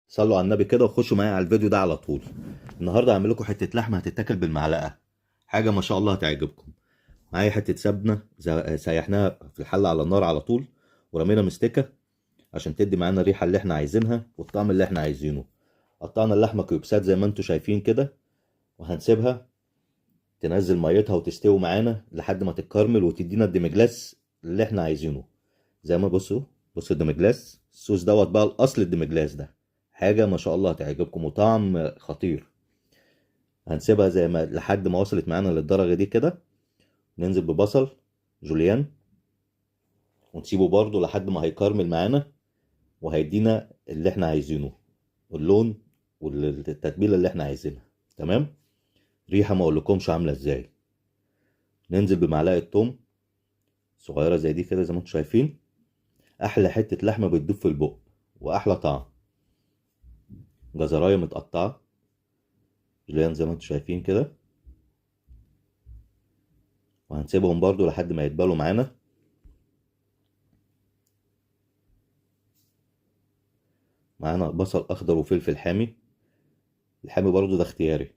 صلوا على النبي كده وخشوا معايا على الفيديو ده على طول. النهارده هعمل لكم حته لحمه هتتاكل بالمعلقه، حاجه ما شاء الله هتعجبكم. معايا حته سمنه سيحناها في الحله على النار على طول، ورمينا مستكه عشان تدي معانا الريحه اللي احنا عايزينها والطعم اللي احنا عايزينه. قطعنا اللحمه كيوبسات زي ما انتم شايفين كده، وهنسيبها تنزل ميتها وتستوي معانا لحد ما تتكرمل وتدينا الديمجلاس اللي احنا عايزينه. زي ما بصوا الديمجلاس، الصوص دوت بقى الاصل. الديمجلاس ده حاجه ما شاء الله هتعجبكم وطعم خطير. هنسيبها زي ما لحد ما وصلت معانا للدرجه دي كده. ننزل ببصل جوليان ونسيبه برضو لحد ما هيكرمل معانا وهيدينا اللي احنا عايزينه، اللون والتتبيله اللي احنا عايزينها. تمام. ريحه ما اقولكمش عامله ازاي. ننزل بمعلقه توم صغيره زي دي كده، زي ما انتم شايفين. احلى حته لحمه بتدوب في البق واحلى طعم. جزرايه متقطعه جوليان زي ما انتم شايفين كده، وهنسيبهم برضو لحد ما يتبالوا معانا. معانا بصل اخضر وفلفل حامي. الحامي برضو ده اختياري.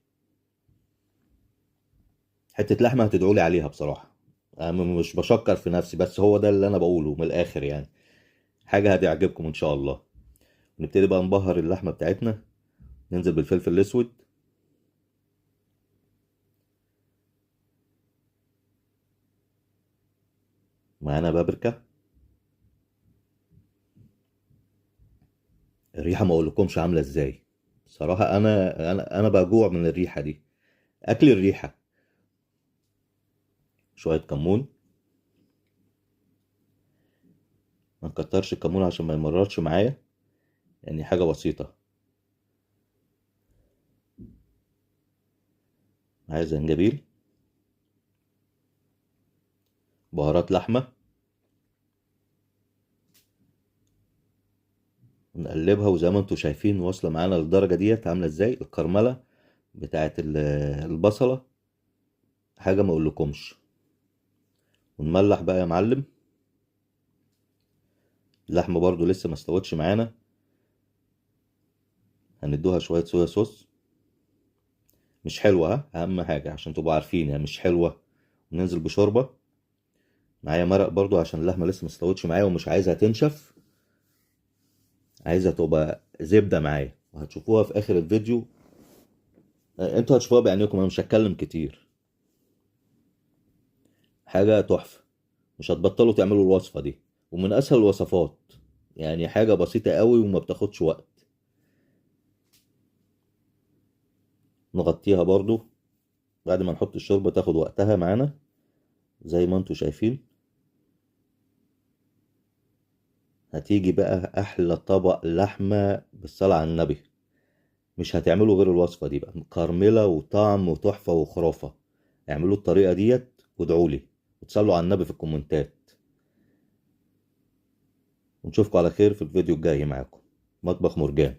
حته لحمه هتدعولي عليها بصراحه، انا مش بشكر في نفسي، بس هو ده اللي انا بقوله من الاخر يعني. حاجه هتعجبكم ان شاء الله. نبتدي بقى نبهر اللحمه بتاعتنا. ننزل بالفلفل الاسود، معانا بابريكا. الريحه ما اقولكمش عامله ازاي. صراحه انا بجوع من الريحه دي، اكل الريحه. شويه كمون، ما نكترش الكمون عشان ما يمررش معايا، يعني حاجه بسيطه. معايا زنجبيل، بهارات لحمه. نقلبها، وزي ما انتم شايفين واصله معانا للدرجه ديت عامله ازاي الكرمله بتاعت البصله. حاجه ما اقولكمش. ونملح بقى يا معلم. اللحمه برضو لسه ما استوتش معانا، هندوها شويه صويا صوص. مش حلوه ها، اهم حاجه عشان تبقوا عارفين يعني مش حلوه. وننزل بشوربه. معايا مرق برضو عشان اللحمه لسه ما استوتش معايا ومش عايزها تنشف، عايزها تبقى زبده معايا، وهتشوفوها في اخر الفيديو. انتوا هتشوفوها بعينيكم، انا مش هتكلم كتير. حاجه تحفه. مش هتبطلوا تعملوا الوصفه دي، ومن اسهل الوصفات. يعني حاجه بسيطه قوي وما بتاخدش وقت. نغطيها برضو بعد ما نحط الشوربه، تاخد وقتها معانا زي ما انتوا شايفين. هتيجي بقى احلى طبق لحمه بالصلاه على النبي. مش هتعملوا غير الوصفه دي بقى، مكرمله وطعم وتحفه وخرافه. اعملوا الطريقه ديت وادعولي وتصلوا على النبي في الكومنتات. ونشوفكم على خير في الفيديو الجاي معاكم. مطبخ مرجان.